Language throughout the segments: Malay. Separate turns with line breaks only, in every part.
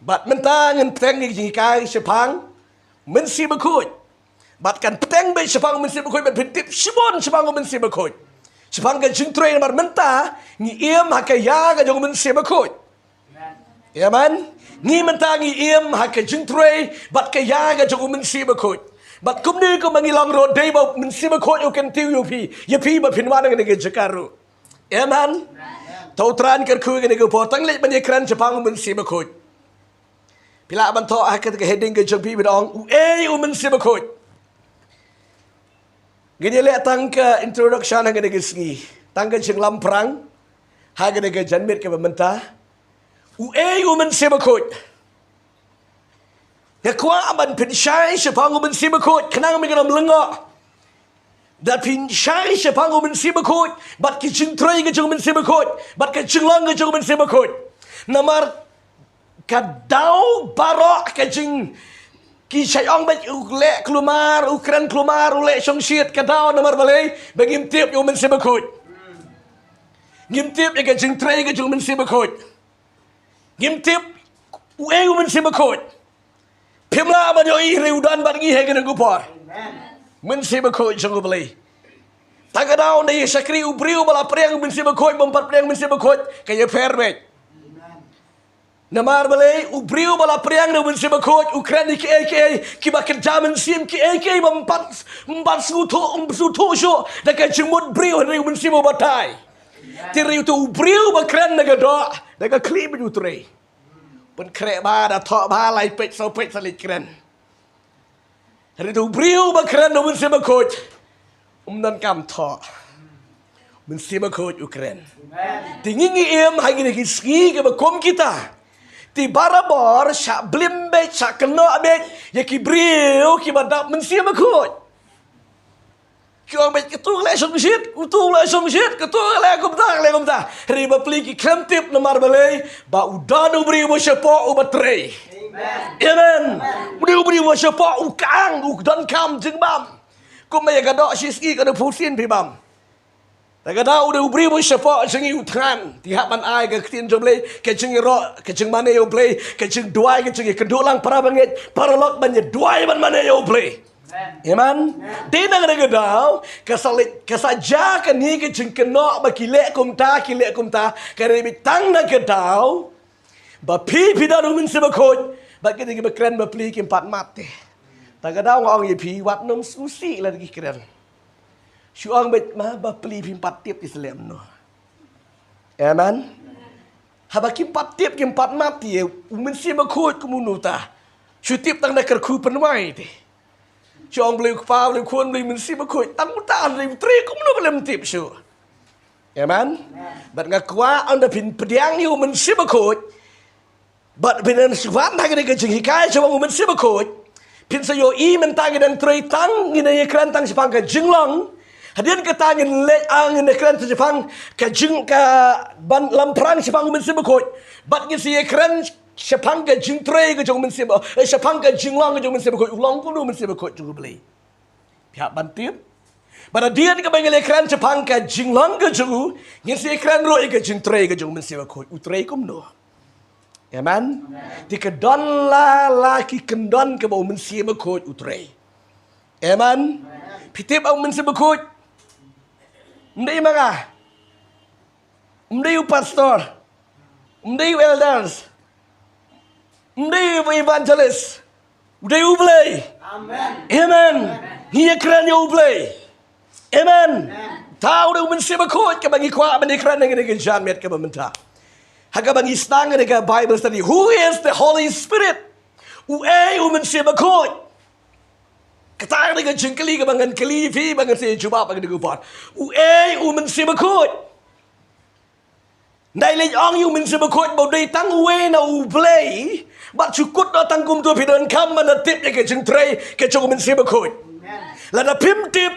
บัดมันตาเงินแพงยิงกายเฉพังมันสีบคุยบัดกันแพงไปเฉพังมันสีบคุยบัดพิจิตชิบอนเฉพังมันสีบคุยเฉพังกันจึงเทรนบัดมันตางี้เอี่ยมหักยากันจงมันสีบคุยเห็นมันงี้มันตางี้เอี่ยมหักจึงเทรนบัดกยากันจงมันสีบคุยบัดกุมนี้ก็มันงี้ลองโรดได้บอกมันสีบคุยอยู่กันติวอยู่พี่อย่าพี่บัดพินวานังกันจะการรู้เห็นมันเท่าตรานกันคุยกันก็พอตั้งเล็กมันยังครันเฉพังมันสีบคุยพิลาบันทออากันก็เฮดดิ้งกันจงพี่ไปดองมันสีบคุยgini lihat tangka introduction hanga dengan segi tangka jeng lamprang hanga dengan janmit ke pemerintah men sebakut ya kuat aman pensyai sepang men sebakut kenang mengenam lengok dan pensyai sepang men sebakut bat ki jeng trai ke jeng men sebakut bat ke jeng lang ke jeng men sebakut namar kadau barok ke jeng ki saya orang baik ulek kelumar ukran kelumar ulek songsiat kadau nomor balai bagi tiap yang men sebakut ngim tiap yang jeng trai ke jeng men sebakut ngim tiap men sebakut pemla ba yo i reudan ba ngi hegen gupor men sebakut jeng balai tagadau nei sakri ubriu bala priang men sebakut bompat priang men sebakut kaya permet namar balai ubriu bala priang na men sebakut ukran ki ki ba kerja Mynsiem ki mempat suto syo daga jemut briu riu Mynsiem batai ti riu tu ubriu ba kran daga do daga klip ju tre pen krek ba da tho ba lai pek so pek salit kran riu tu ubriu ba kran na men sebakut dan kam tho men sebakut ukran tingi em hagi ni ski ke ba kom kita ti barabor syak blimbek syak kena abek ya ki briu ki badap Mynsiem akut ki orang bet ketung le song shit utung le song shit ketung le kumta riba pli ki klemtip nomar balai ba udan ubri mo syapo ubatre amen ubri mo syapo ukang udan kam jeng bam ko me gadok siski kada pusin pi bam Tagadau udah ubri mo syapo jengi utran tiap man ai ke tin jomle ke jengi ro ke jeng mana yo play ke jeng duai ke jengi kedulang para bangit para lok banye duai man mana yo play amen dina gadau kasalit kasaja kan ni ke jeng keno ba kilek kumta kare bitang na gadau ba pi pidaru Mynsiem akut ba ke digi bekran ba pli ki 4 mate tagadau ngong ye pi wat nom susi lagi keren Syuang bet ma ba pli pimpat tiap di selem no. Amen. Haba kimpat tiap kimpat mati Mynsiem akut kumunuta. Syu tiap tang nakar ku penwai te. Syuang beli pa beli kuan beli Mynsiem akut tang muta beli tri kumunu belum tiap syu. Amen. Bat ngakwa anda pin pediang yu Mynsiem akut. Bat binan suwan hang ni kejeng hikai syuang Mynsiem akut. Pin sayo I mentang dan tri tang ngina ye krantang sepang ke jenglong. Hadian katangin le ang nekran sa Jepang ka jing ka ban lamprang Jepang Mynsiem akut bat ngi si ekran Jepang ka jing tre ka jong Mynsiem Jepang ka jing long ka jong Mynsiem akut long ko Mynsiem akut juga beli pihak bantim pada dia ka bangil ekran Jepang ka jing long ka jong ngi si ekran ro ka jing tre ka jong Mynsiem akut utre kum no amen ti ka don la ki kendon ka ba Mynsiem akut utre amen pitip ang Mynsiem akut Mday mga, mday pastor, mday elders, mday evangelist, mday ublay. Amen. Hiya kran ya ublay. Amen. Tao daw Mynsiem akut ka bangi kwa bani kran ng jan met ka bamenta. Haga bangi stang ng Bible study. Who is the Holy Spirit? Mynsiem akut. Katang dengan jengkeli ke bangan kelivi bangan saya cuba bangan digupar. Mynsiem akut. Dai le ong Mynsiem akut bau dai tang we na ublay. Bat cukut na tangkum tu pidan kam mana tip ya ke jeng tray ke jong Mynsiem akut. Lada pim tip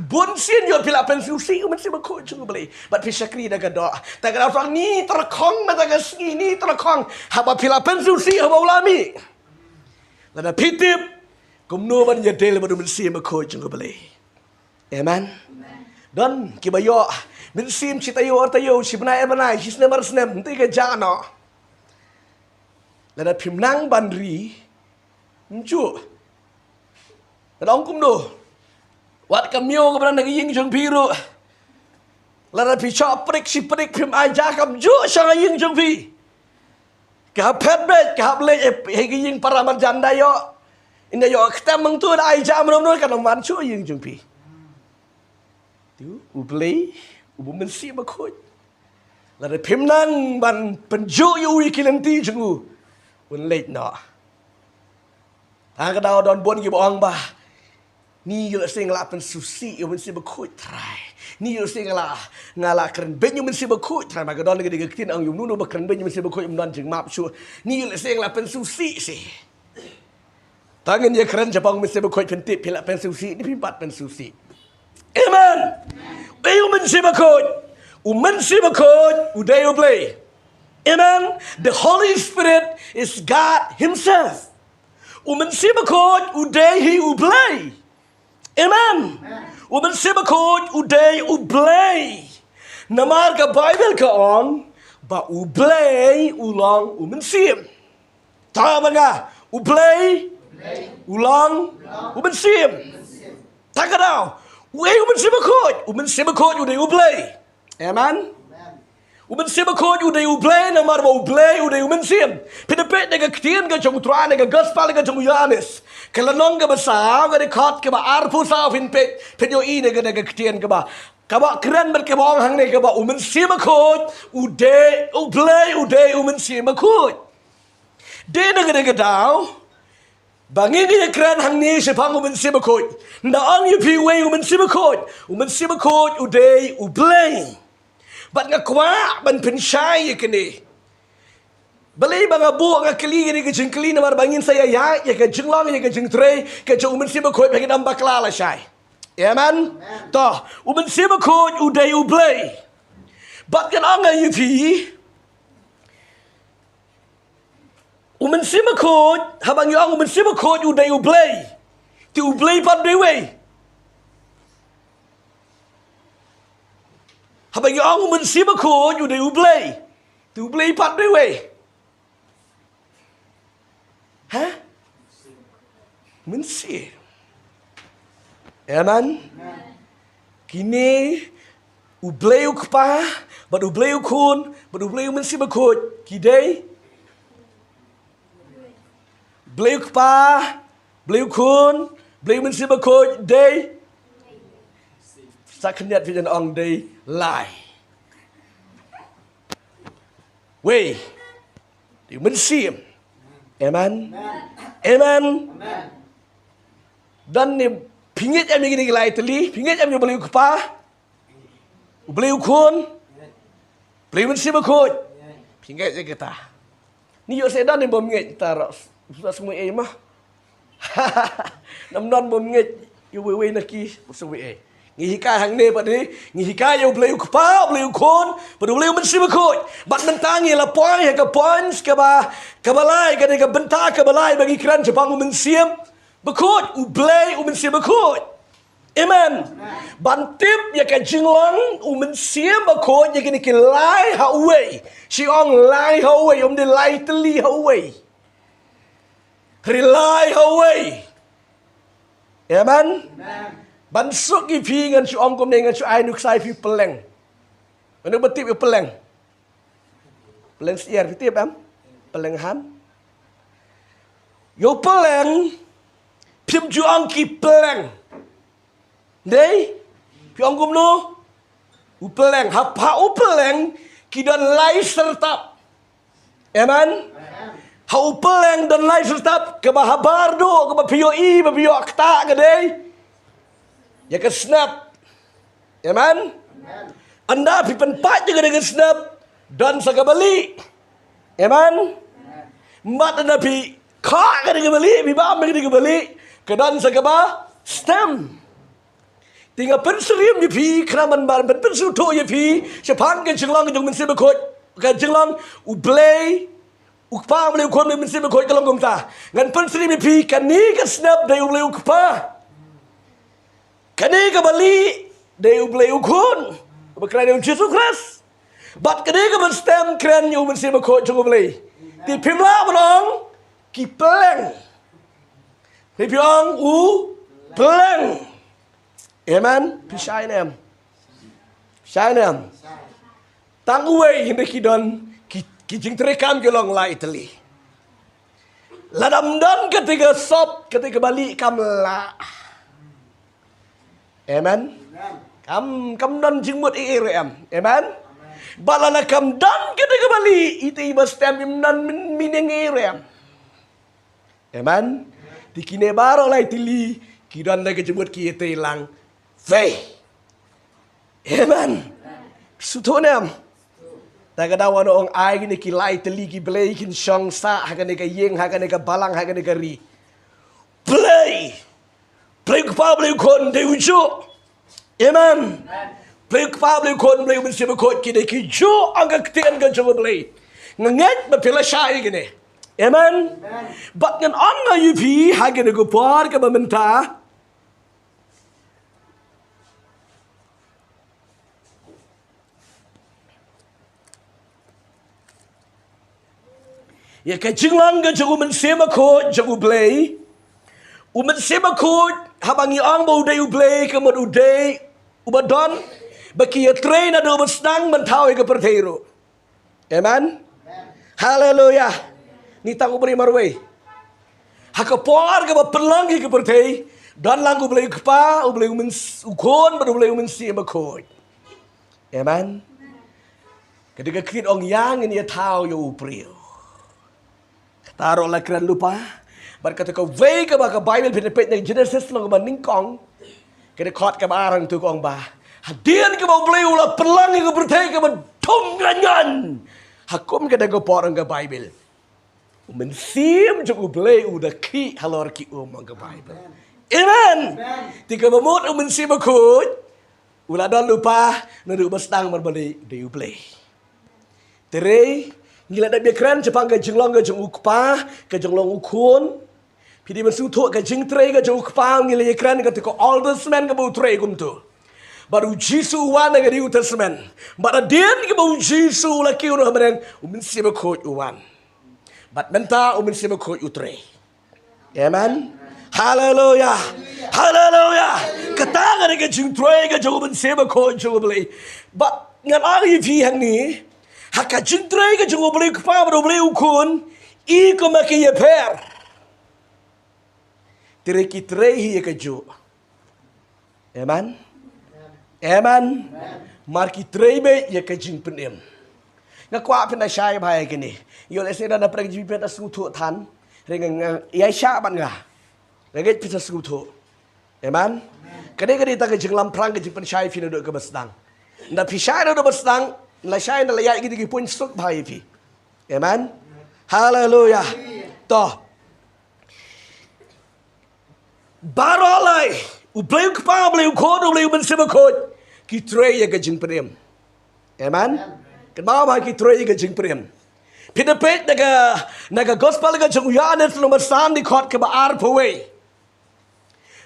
bun sien yo pila pensusi Mynsiem akut jong ublay. Bat pisakri da gadok. Ta gadok orang ni terkong mata gasni ni terkong. Haba pila pensusi haba ulami. Lada pitip kumno ban yadel badu Mynsiem akut jeng ublay. Amen. Dan kibayo Mynsiem citayo artayo sibnai banai hisne marsnem ti ke jano. là phim nang ban ri mchu là ông cũng đồ wat kam yo ka bran naging jong piro la pi chop prik phim ai ja kam ju sang yin jong pi ka pet bet ka le he yin paraman janda yo inda yo ktam mang tu ai ja mnom no ka man chu yin jong pi tu u play u Mynsiem Bakhuid là phim nang ban penju yu kilanti jung un late no ta ka daw don bon ki bong ba ni yo sing la pen susi yo Mynsiem Bakhuid trai ni yo sing la ngala kren ben yo Mynsiem Bakhuid trai ma ka don ke tin ang yum nu no ba kren ben yo Mynsiem Bakhuid don jing map chu ni yo sing la pen susi si tangan ye kren japang Mynsiem Bakhuid pen tip pila pen susi ni pin pat pen susi amen yo Mynsiem Bakhuid Mynsiem Bakhuid uday play amen the Holy Spirit is God himself Mynsiem Bakhuid uday he play amen Mynsiem Bakhuid uday play namar ka Bible ka on ba play ulang Mynsiem tama nga play ulang Mynsiem taka daw Mynsiem Bakhuid uday play amen Mynsiem Bakhuid uday play namar ba play uday Mynsiem pinapit na kaktiyan ka jong tuan na gospel ka jong Yohanes kalanong ka ba sa ka di kot ka ba arpu sa pinpit pinyo ina ka nagaktiyan ka ba kaba keren ber ka ba hang ne ka ba Mynsiem Bakhuid uday play uday Mynsiem Bakhuid de na ka daw bangin ni keren hang ni si pang Mynsiem Bakhuid na ang yu pi way Mynsiem Bakhuid uday play but nga kwa ban pinshay kini balay mga buo nga kali ni ka jing kali na marbangin saya ya ka jing long ya ka jing tre ka jing Mynsiem Bakhuid pagin ang baklala siya amen to Mynsiem Bakhuid uday play but kan ang yu pi Mynsiem Bakhuid habang yu ang Mynsiem Bakhuid uday play ti play pat way habang yu ang Mynsiem Bakhuid uday play ti play pat way ha Mynsiem amen kini ublay pa but ublay kun but ublay Mynsiem Bakhuid kidai blay pa blay kun blay Mynsiem Bakhuid day sa kanyat pijan ong day lai way di Mynsiem amen amen dan ni pingit em gini lai teli pingit em blay pa blay kun blay Mynsiem Bakhuid pingit je kita ni yo sedan ni bom ngit taros sudah semua mah nam non bom ngit yo we naki semua ngihika hang ne padi ngihika yo blay pa blay kun padu blay Mynsiem Bakhuid bat mentangi la poin ka points ka balai ka ka benta ka balai bagi kran Jepang Mynsiem Bakhuid blay Mynsiem Bakhuid amen bantip ya ka jinglong Mynsiem Bakhuid ya kini kilai haway si ong lai haway de lai teli haway rely haway amen bansuk pi ngan su ong kom ne ngan su ai nuk sai pi peleng anu betip peleng siar betip peleng han yo peleng pim ju ong ki peleng dei pi ong kom no peleng hapa peleng ki dan lai sertap amen hau peleng dan lai sertap ke bahabar do ke pio akta ke dei ya ke snap amen anda pi penpat juga dengan snap dan sakabali amen mat anda pi ka ke dengan bali pi bam ke dengan bali ke dan sakaba stem tinggal penserim je pi kraman ban pensu to je pi sepang ke jinglang jong Mynsiem Bakhuid ke jinglang ublay ukpa boleh ukon Mynsiem Bakhuid kalau gumta ngan penserim je pi kani ke snap dai ublay ukpa kani ka bali dai ublay ukon berkran yang Jesus Christ bat kani ka stem kran yo Mynsiem Bakhuid jong ublay Ti pimla barong ki peleng. Ti piong u peleng. Amen. Pisai nem. Pisai nem. Tang uwe hindi ki don ki jing terekam ke long la Italy. Ladam don ketika sop ketika balik kamla. Amen. Kam don jing mut em. Amen. Balana kam don ketika balik itu iba stem don mineng em. Amen. Dikine baro la Italy ki don na ke jemut ki ite lang. Ve. Amen. Sutonem. Tagadaw ano ang ay ni kilay taligi play kin siyang sa hagan ni kayeng hagan ni balang hagan ni kari. Play ko pa play kon de ujo. Amen. Play ko pa play kon play Mynsiem ko kide ki jo ang kaktian ka jo play. Nganget ba pila siya gini. Amen. But ngan on nga yupi hagan ni ko par ka mamenta. Ya kajinglang ka jago Mynsiem ko jago play. Mynsiem ko habang iang ba uday uplay ka man uday ubadon baki ya train na do masnang mantaway ka pertero. Amen. Hallelujah. Ni tango beri marway. Hakapor ka ba perlangi ka pertay dan lang ublay ka pa ublay ukon ba ublay Mynsiem ko. Amen. Ketika kit ong yang ini ya tao yo upriyo. Taruh lah keran lupa. Berkata kau way ke baka Bible pinapit ng Genesis lang ka ningkong. Kaya kot ka barang tu kong ba. Hadian ka ba ulay ula pelangi ka bertay ka ba tum ganyan. Hakum ka na ka porang ka Bible. Mynsiem jok ulay udah ki halor ki umang ka Bible. Amen. Tika mamut Mynsiem ko. Ula don lupa nadu bastang marbalik di ulay. Tere ngila da bekran Jepang ka jinglong ka jung ukpa ka jinglong ukun pidi masu tho ka jing tre ka jung ukpa ngila ekran ka tiko all this man ka bu tre kum tu baru jisu wan ka di utasman bara den ka bu jisu la ki uno hamren Mynsiem ko uwan bat menta Mynsiem ko utre. Amen. Hallelujah. Hallelujah. Katanga ka jing tre ka jung Mynsiem ko jung blay but ngan ari fi hang ni haka jintray ka jung oblay pa oblay ukun I ko makiya per tire kitray hiya ka jo. Amen. Amen. Mar kitray be ya ka jing penem nga kwa pina shay bhai kini yo le sira na prag jipe ta su thu than reng yai sha ban nga rege pisa su thu. Amen. Kade ta ka jing lam prang ka jing pen shay fina do ka basdang na pishay do basdang la shay na layai gidi ki pun suk bhai pi. Amen. Hallelujah. To barolai ublay pa ublay ko ublay Mynsiem ko ki tre ya ka jing prem. Amen. Kan ba ki tre ya ka jing prem. Pinapit naga gospel ka jung yanet nomor 3 di kot ka ba ar paway.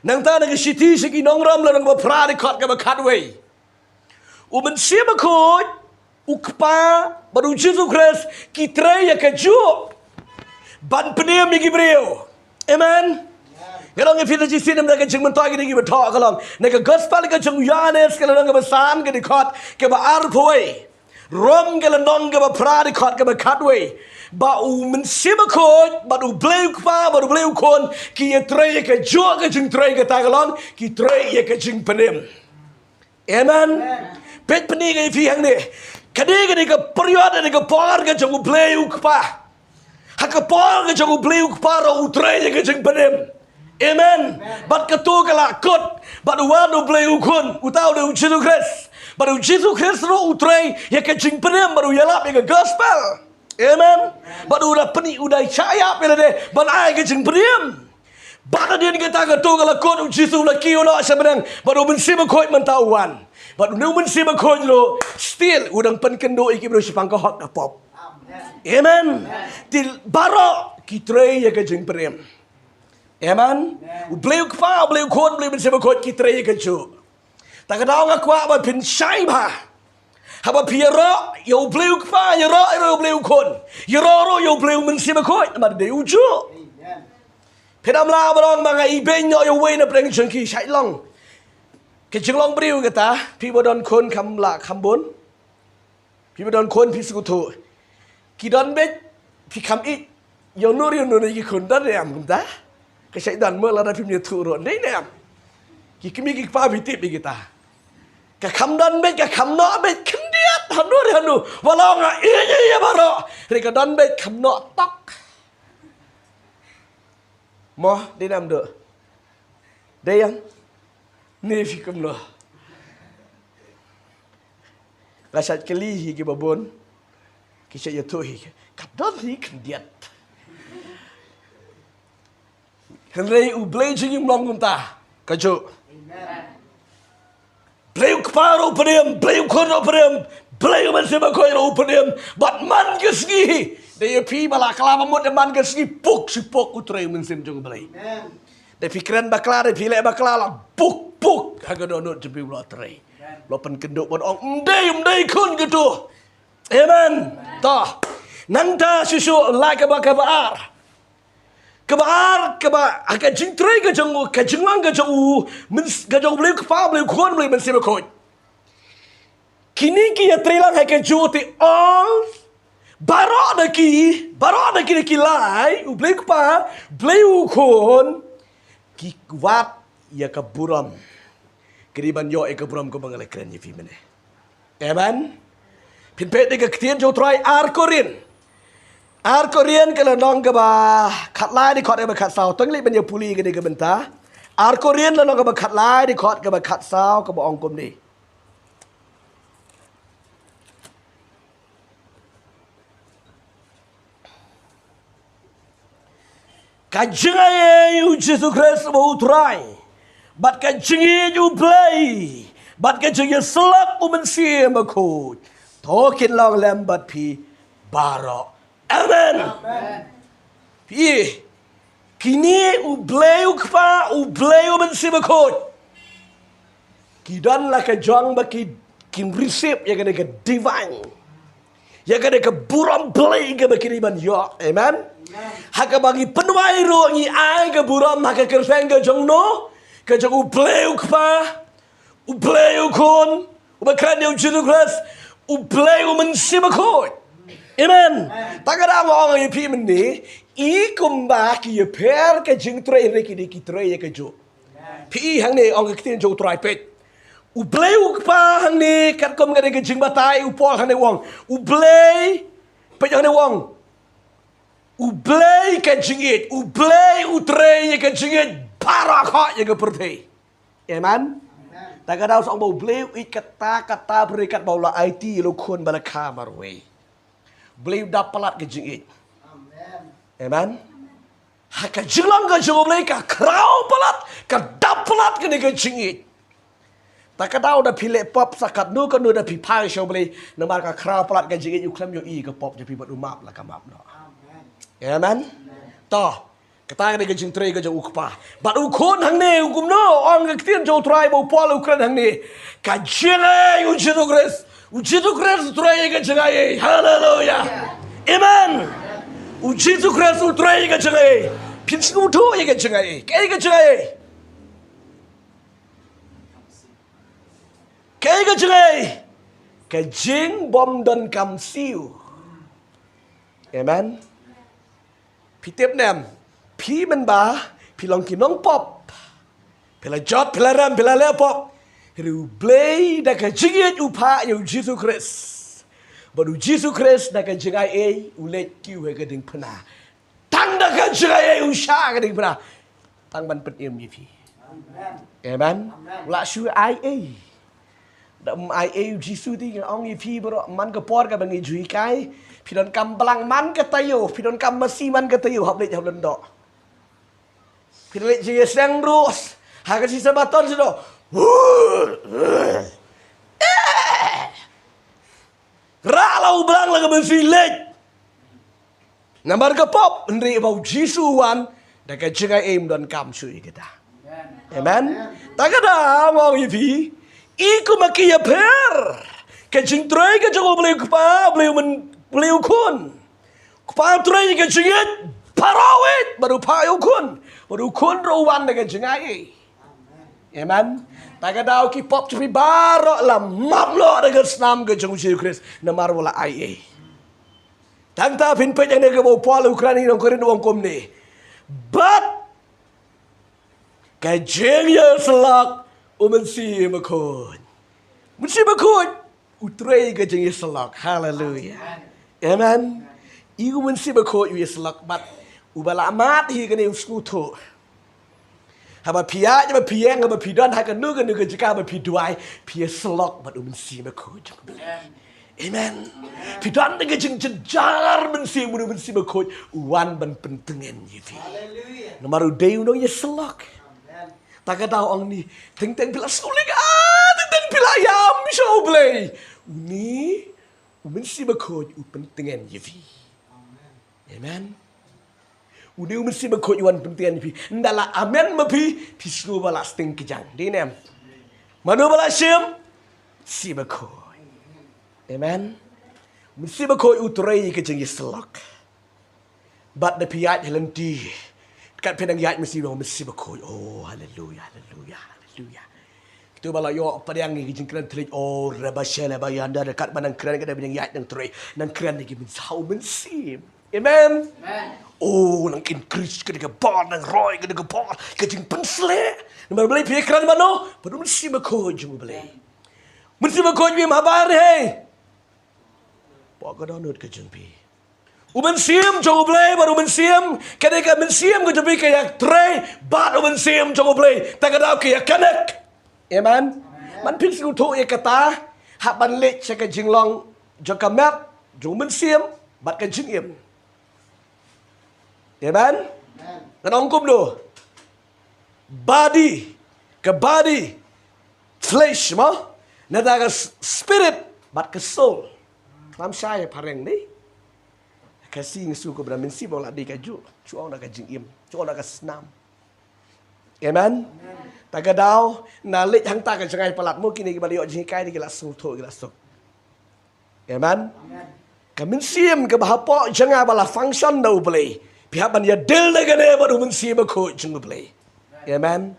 Nang ta naga shiti sigi nongram la nang ba pra di kot ka ba katway. Mynsiem ko ukpa baru Jesus Christ kita ya keju ban penem ni gibreo. Amen. Kalau ngefita jisin nam naga jeng mentoi ni gibetok kalau naga gospel ka jeng Yohanes kalau naga besan ke dikot ke ba arpoi rom ke landong ke ba pra dikot ke ba katway ba Mynsiem ko ba u bleu pa ba u bleu kon ki ya tre ya keju ke jeng tre ke tagalon ki tre ya ke jeng penem. Amen. Pet pening ai fi hang ni Kadi ka periode ni ka par ka jung bleu pa. Haka par ka jung bleu pa ro utre ka jung penem. Amen. Bat ka tu ka la kot. Bat wanu bleu kun utau de Jesus Christ. Baru Jesus Christ ro utre ya ka jung penem baru yalap ya ka gospel. Amen. Baru udah peni udah caya pela de ban ai ka jung penem. Bat dia ni kata ka tu ka la kot Jesus la ki ono sebenang baru Mynsiem ko mentauan. But no Mynsiem ko lo still udang penkendo iki bro sipang ko hot pop. Amen. Til baro kitre ya ka jeng prem. Amen. Ubleu kwa ubleu kon ubleu Mynsiem ko kitre ya ka jo. Ta ka daw nga kwa ba pin shai ba. Haba piyara yo bleu kpa yara yo bleu kon. Yara ro yo bleu Mynsiem Bakhuid mà de uju. Pedam la barang mga ibeng yo way na preng chungki sai long. Ke chung long bleu kata pi bodon kon kam la kam bon. Pi bodon kon pi sukutu. Ki don bet pi kam it yo nur ki kon dan em kumta. Ke sai dan mo la da pi mi tu ro nei nem. Ki kimi ki pa pi tip kita. Ke kam dan bet ke kam no bet kendiat hanu walong iya baro. Re ke don bet kam no tok. Mo đi làm được đây anh nè phi cầm lo là sát cái ly hi cái bà bốn cái sẽ giờ thôi cặp đó thì cần điện hình này u blade cho những lòng chúng ta cái chỗ blade kparo pedem blade kono pedem blade Mynsiem Bakhuid ro pedem bat man ke ski Dia pi bala kelama mut man ke segi puk utrai Mynsiem jong balai. Dia fikiran bakla dia pilih bakla la puk haga donut jepi bala trai. Lopan kenduk bon ong ndai kun gitu. Amen. Ta. Nang ta susu la ke ba kabar. Kabar akan jing trai ke jong lang ke jong ke jong balai kpa balai kon balai Mynsiem Bakhuid. Kini ki ya trai lang ke joti ong Barok daki lai, bleu kpa, bleu kon, ki kuat ya ke buram. Keriban yo ke buram ko bangal keren ye fi mene. Amen. Pin pet de ke tien jo try ar korin kalau nong ke ba khat lai di khot ke ba khat sao tong li ban ye puli ke de ke benta. Ar korin la nong ke ba khat lai di khot ke ba khat sao ke ba ong kom ni. Kajingai you Jesus Christ mau try, bat kajingai you play, bat kajingai selak Mynsiem Bakhuid, tokin long lambat pi baro, amen. Pi, kini u play Mynsiem Bakhuid, kidan lah kajang baki kim receive ya kena ke divine, ya kena ke buram play ke baki riban yo, amen. Haka bagi penuai ro ngi ai ke buram haka kerfeng ke jong no ke jong upleu kpa upleu kon ubakran yo Jesus Christ upleu Mynsiem Bakhuid. Amen. Takada ngong ye pi meni i kumba ki ye per ke jing tre re ki ki tre ye ke jo. Pi hang ne ong ke tin jo trai pet. Upleu kpa hang ne kat kom ke jing batai upol hang ne wong uplei pe hang ne wong Ublay ke jingit, ublay utray ke jingit, parakha ye ke perthei. Amen. Ta ka daw sa bau blay it kata berikat bau la IT lo khon balakha marwe. Blay dapalat ke jingit. Amen. Ha ka jinglang ke jong blay ka krau palat ka dapalat ke jingit. Ta ka daw da phile pop sakat nu ka nu da pi phai show blay na mar ka krau palat ke jingit yu klam yo i ke pop je pi bat umap la ka map no. Amen. Ta kata ke jing trai ke jong ukpa. Bat ukon hang ne ukum no ong ke tien jo trai bo pol ukran hang ne. Ka jele u Jesus Christ trai ke jangai. Hallelujah. Amen. U Jesus Christ trai ke jangai. Pin sing tu ye ke jangai. Ke jangai. Ke jangai. Ke jing bom don kam siu. Amen. Pi tiếp nem, pi men ba, pi long ki nong pop, pi la jot, pi la ram, pi la le pop, ru blay da ka jingit upa yu Jesus Christ, baru Jesus Christ da ka jingai e u let kiu he ka ding pena, tang da ka jingai e u sha ka ding pena, tang ban pet em ye pi, amen, la shu ai e, da ai e Jesus ti ong ye pi baru man ka por ka bangi jui kai. Pi don kam belang man ke tayo, pi don kam masi man ke tayo hab lek hab lendo. Pi lek je sang ros, ha ka si sabaton si do. Ra lau belang la ka masi lek. Nambar ke pop ndri bau Jisu wan da ka jenga aim don kam sui kita. Amen. Ta ka da ngong yi pi, iku maki ya per. Kajing tray ka jango beliau kepa, beliau kun. Kepa tray ka jingit, parawit baru payu kun. Baru kun rawan dengan jengai. Amen. Taga daw ki pop cepi barok lah mamlo dengan senam ke jango Yesus Kristus. Namar wala ai. Tanta pinpet yang nega bawa Paul Ukraini nang korin wong kom ni. But kajing ya selak Mynsiem Bakhuid. Mynsiem Bakhuid utray kajing ya selak. Hallelujah. Amen. Iu Mynsiem Bakhuid ya selak bat ubala amat hi kene uskuto. Haba pia je ba pieng ba pidon ha kan nu jika ba piduai pia selak bat Mynsiem Bakhuid. Amen. Pidon dengan jejar Mynsiem Bakhuid uan ban pentengen yifi. Hallelujah. Namaru deu no ya selak. Taga daw ang ni teng pila suling teng pila yam show play. Uni Mynsiem Bakhuid pentengen yifi. Amen. Uni Mynsiem Bakhuid uan pentengen yifi. Ndala amen mapi pisku bala sting kijang. Dinem. Manu bala Mynsiem Bakhuid. Amen. Mynsiem Bakhuid utray ke jeng selak. Bat de piat helenti. Kat penang yat Mynsiem Bakhuid. Oh, hallelujah, hallelujah, hallelujah. Kita bala yo padang ni jeng kran trik oh rabashela bayanda dekat manang kran kada penang yat nang tray. Nang kran ni min sau Mynsiem. Amen. Amen. Oh, nang increase ke bar nang roy ke bar ke jeng pensle. Namar beli pi kran mano, padu Mynsiem Bakhuid jeng beli. Mynsiem Bakhuid bi mabar hey. Pak kada nut ke jeng pi. Mynsiem jango play baru Mynsiem kadang Mynsiem ko jabi kayak tray bat Mynsiem jango play tagadaw kayak kanak. Amen. Man pin su to ya kata hak ban lek cha ka jinglong jong kamat jong Mynsiem bat ka jingim. Amen. Kan ongkum do. Body flesh mo nadaga spirit bat ka soul. Lam saya pareng ni. Kasih ngsu ko bra Mynsiem ola di kaju. Chuang na ka jingim, chuang na ka snam. Amen. Tagadaw nalit hang ta ka jangai palat mo kini ki baliok jing kai ni ki la su tho ki la sok. Amen. Ka Mynsiem ka bahapok jangai bala function do play. Pihak ban ya del na gane baru Mynsiem Bakhuid jing play. Amen.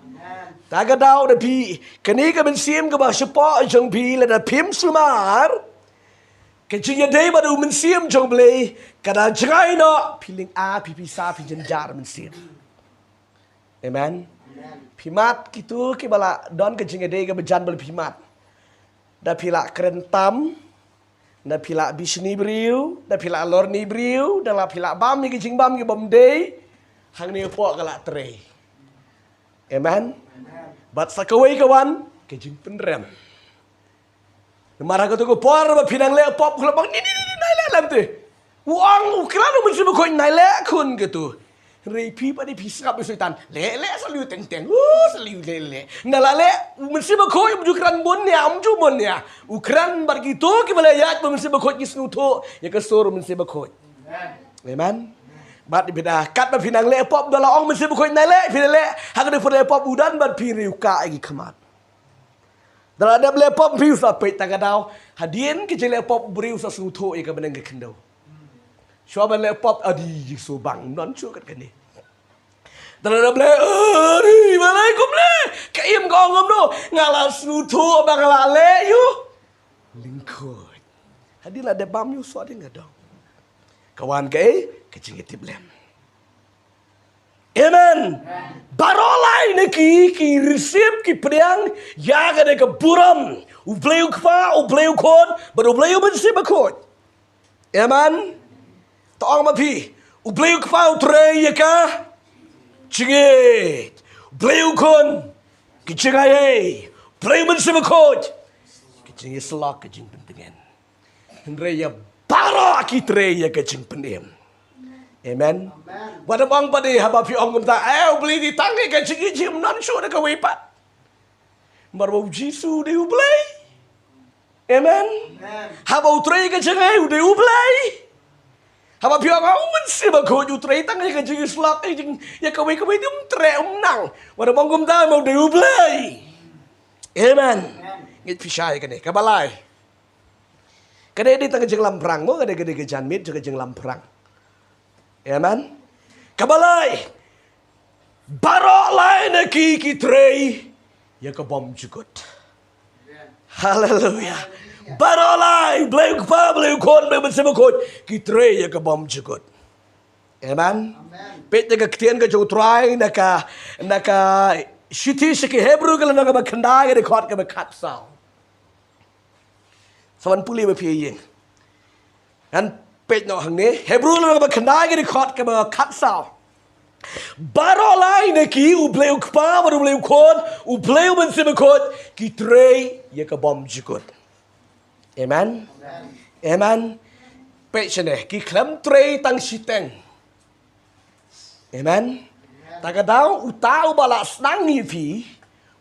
Tagadaw na pi kani ka Mynsiem ka bah support jang pi la da pim sumar. Kecil ya day baru Mynsiem jong play kada jangai no piling a pipisa pi jenjar Mynsiem. Amen. Pimat gitu ki bala don kecil ya day ka bejan bal pimat. Da pila kerentam, da pila bisni briu, da pila lor ni briu, da la pila bam ni kecing bam ki bom day. Hang ni pok kala tray. Amen. Bat sakawai kawan kecing penrem. Marah kata ko por ba pinang le pop ko bang ni nai le lam te. Wang ukran Mynsiem Bakhuid nai le kun gitu. Repi pa di pisap besuitan. Le selalu teng selalu le. Nala le Mynsiem Bakhuid ukran bon ya amju bon ya. Ukran bar gitu ki balayat Mynsiem Bakhuid ki snuto ya ke sur Mynsiem Bakhuid. Amen. Bat di beda kat ba pinang le pop dala ong Mynsiem Bakhuid nai le pinang le hak de for le pop udan bat piriu ka agi kamat. Dalam ada lepop briu sa pet tagadaw hadien ke lepop briu sa suto e ka beneng ke kendo. Shoba lepop adi so bang non chu kat kani. Dalam ada adi malaikum le kaim gongom no ngala suto bangala le yu lingkod. Hadin ada bam yu so adi ngadong. Kawan ke kecingitip lem. Amen. Barolai neki ki receive ki priang ya ga de ka buram u bleu kwa u bleu kon baru bleu Mynsiem Bakhuid. Amen. Tong ma pi u bleu kwa u tre ya ka chigit bleu kon ki chigai bleu Mynsiem Bakhuid ki ching slok ki jing pentengen. Henre ya baro ki tre ya ka jing pendem. Amen. Pada bang pada haba pi ong ta beli di tangke ka cigi jim non sure ka wipat. Marbo Jisu de ublay. Amen. Haba utray ka jangai de ublay. Haba pi ong Mynsiem Bakhuid utray tangke ka cigi slot jing ya ka wi dum tre nang. Pada bang ta mau de ublay. Amen. Ngit pi syai ka ni ka balai. Kadang di tengah jeng lam perang mo, kadang ke janmit juga jeng lam perang. Amen. Kabalay. Barok lain ki trei ya ke bom jugut. Haleluya. Barok lain bleu kpa bleu kon bleu bersebut ki trei ya ke bom jugut. Amen. Pet jaga ketian ke jauh try naka shiti seki Hebrew kalau naka berkendai ke kot ke berkat sau. Sawan puli berpiye. Dan pet nak hang ni Hebrew kalau naka berkendai ke kot ke berkat sau. Baro lain ki ubleu kpa baru ubleu kon ubleu bersebut ki trei ya ke bom jukut. Amen. Amen. Pet sene ki klam trei tang siteng. Amen. Takadaw utau balak senang ni pi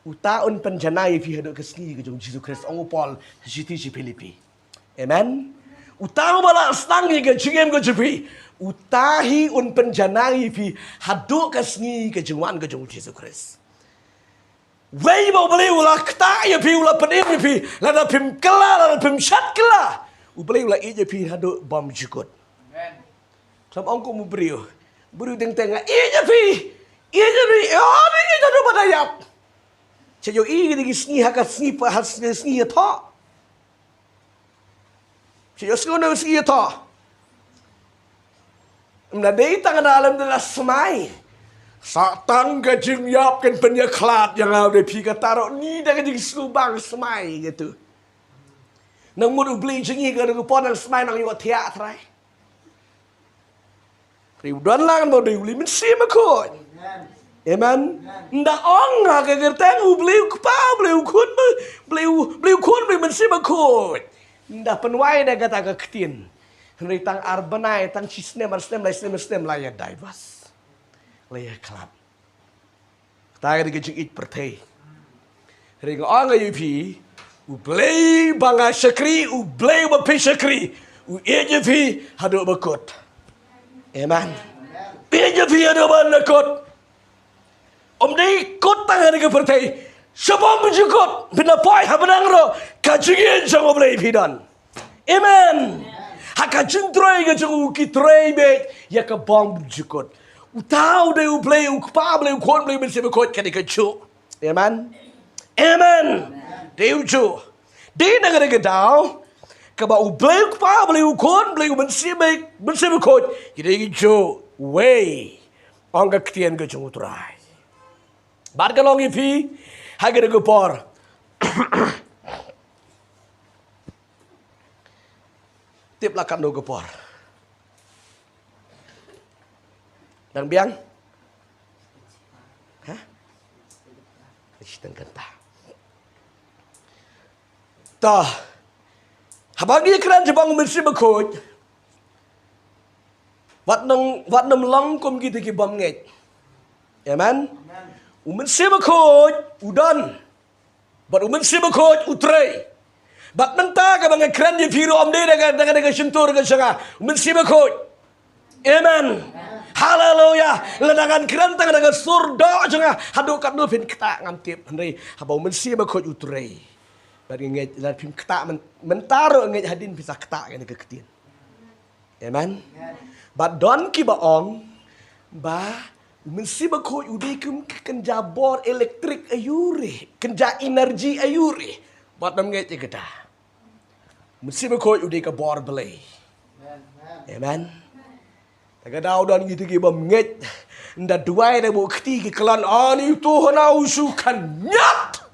utaun penjanai pi haduk kesni ke jong Jesus Christ ong Paul siti si Filipi. Amen. Utau balak senang ni ke jingem ke jepi utahi un penjanai pi haduk kesni ke jongwan ke jong Jesus Christ. Wei mau beli ulah kta ya pi ulah penim pi lada pim kela lada pim shat kela. Ubeli ulah ije pi haduk bom jukut. Amen. Sam ong ko mu brio. Buru teng-teng iya pi. Iya pi. Oh ni jadi pada yap. Ceyo i di sni haka sni pa sni tha. Ceyo skono sni tha. Mnadei tangan dalam dalam semai. Satan kajing yap kan penyeklat yang ada pi kataro ni dah kajing subang semai gitu. Nang mudu beli jengi ke pon nang semai nang yo tiak trai. Ribuan lang mau diuli Mynsiem Bakhuid. Amen. Ndak ong ha ke gerteng beliau kpa beliau kun Mynsiem Bakhuid. Ndak penwai dah kata ke ketin. Henry tang arbanai tang cisne marsnem lai ya daibas. Lai klap. Ta ke gejik it pertai. Henry ong ayupi ublei banga syakri ublei bapi syakri u ejepi hadu bakut. Amen. Bija via do ban kot. Om dei kot tangan ke pertai. Sebab menjukut bina poi habenang ro kajingin jang oblei pidan. Amen. Hakajing troi ke jang ki troi be ya ke bom jukut. Utau de oblei ukpa oblei kon oblei Mynsiem Bakhuid ke ke chu. Amen. Amen. Deu chu. Di negara ke dau kaba ubleu kpa bleu kon bleu Mynsiem Bakhuid kiri jo way ongga ktian ke jung utrai bar kalong ipi hager ke por tip lakan do ke por dan biang ha isteng kata ta habagi kran jebang Mynsiem Bakhuid. Wat nam long kom kita ki bom nget. Amen. Mynsiem Bakhuid udan. Bat Mynsiem Bakhuid utrei. Bat menta ka bang kran je piro om de dengan sentur ke sanga. Mynsiem Bakhuid. Amen. Haleluya. Ledangan kran tang dengan surda janga haduk kat no pin kta ngam tip henry habau Mynsiem Bakhuid utrei. Bagi nget dan pim kta mentaro nget hadin bisa kta kan ke ketin. Amen. But don ki ba ong ba Mynsiem Bakhuid udai kum kenjabor elektrik ayure, kenja energi ayure. Bat nam nget ke dah. Mynsiem Bakhuid udai ke bor belai. Amen. Tagadau don gitu ki bam nget nda duai da bu kti ki kelan ani tu hana usukan nyat.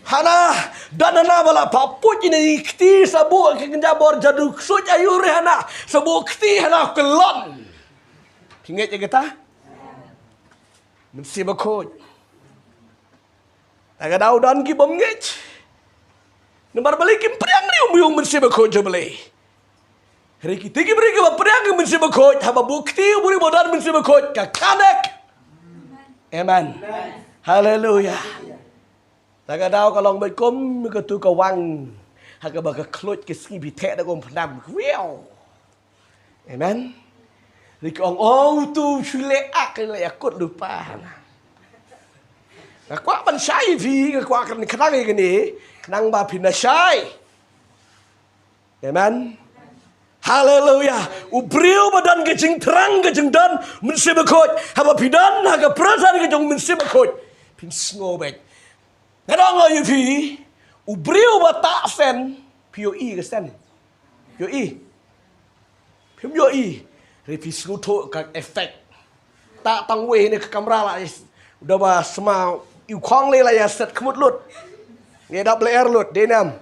Hana dan hana bala paput ini kti sabu kenja bor jadu suj ayure hana sabu kti hana kelon. Ingat je kata? Mynsiem Bakhuid. Tagadau dan ki bam nget. Nomor balikin priang ni Mynsiem Bakhuid je belai. Hari kita ki beri ke priang Mynsiem Bakhuid haba bukti buri bodan Mynsiem Bakhuid ka kanek. Amen. Haleluya. Tagadau kalong berkom ke tu kawang haga baga klut ke ski bitek da kom pendam. Wow. Amen. Rik ong tu chule ak le akut lupa. Kwa ban sai vi kwa kan kanang ke ni kanang ba pina sai. Amen. Haleluya. Ubriu badan kejing terang kejing dan Mynsiem Bakhuid. Haba pidan haga perasaan kejong Mynsiem Bakhuid. Pin snowback. Ngadong ayu pi. Ubriu bata sen. POE ke sen. POE. Pim POE. Repi snuto ka efek. Tak tangwe ni ke kamera lah. Udah bah semau. Iu kong le lah ya set kemut lut. Ni dah player lut. Denam.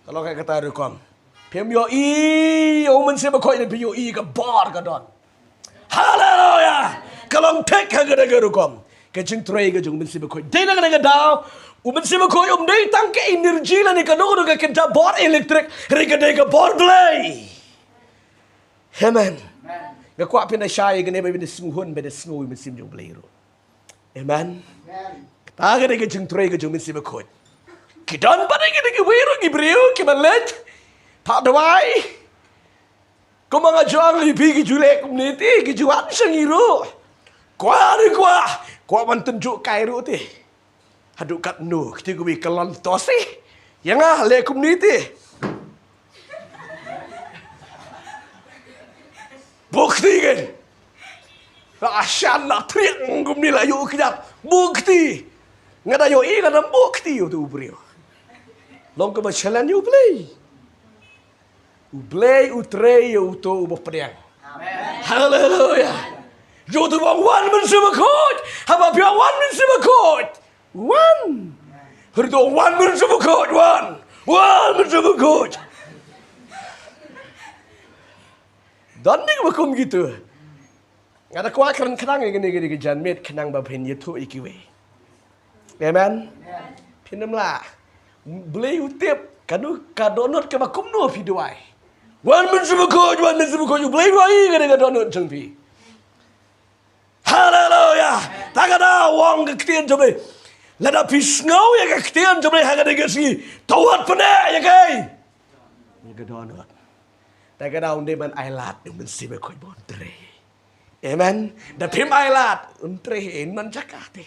Kalau kayak kata rekam. Pim POE. Mynsiem Bakhuid ni POE ke bar ke don. Haleluya. Kalau tek haga rekam. Kejing tray kejong Mynsiem Bakhuid. Denang dengan daw. Mynsiem Bakhuid day tangke energi lah ni kadang kadang kita bar elektrik. Reka deka bar play. Amen. Gakwa pina syai gane bina smuhun bina snow Mynsiem jong play ro. Amen. Taga deka kejing tray kejong Mynsiem Bakhuid. Kidan pada kita wiro gibriu kimalet. Pak dawai. Kau mengajar lebih kejulek community kejuan sengiru. Kuah mentunjuk kairu ti. Haduk kat nu kita gue kelan tosi. Yang le community. Bukti kan. Asyan lah triang gue lah yuk kejap. Bukti. Ngada yo ngada bukti yo tu brio. Long ke berjalan yo play. Ublay utrey uto ubah pedang. Haleluya. Yo tu bang wan Mynsiem Bakhuid. Haba piang wan Mynsiem Bakhuid. Wan. Herdo wan Mynsiem Bakhuid wan. Wan Mynsiem Bakhuid. Dan ni bakum gitu. Ada kuah keren kenang gini janmet kenang bapen yetu ikiwe. Amen. Pinamlah. Blay utip kanu kadonot ke bakum no piduai. Wan Mynsiem Bakhuid you blay wai gada donut jengpi. Haleluya. Tagada wong kektian jobe. Lada pisngau ya kektian jobe haga degasi. Tawat pene ya kai. Gada donut. Tagada unde man ailat Mynsiem Bakhuid bontre. Amen. Da pim ailat untre en man jakate.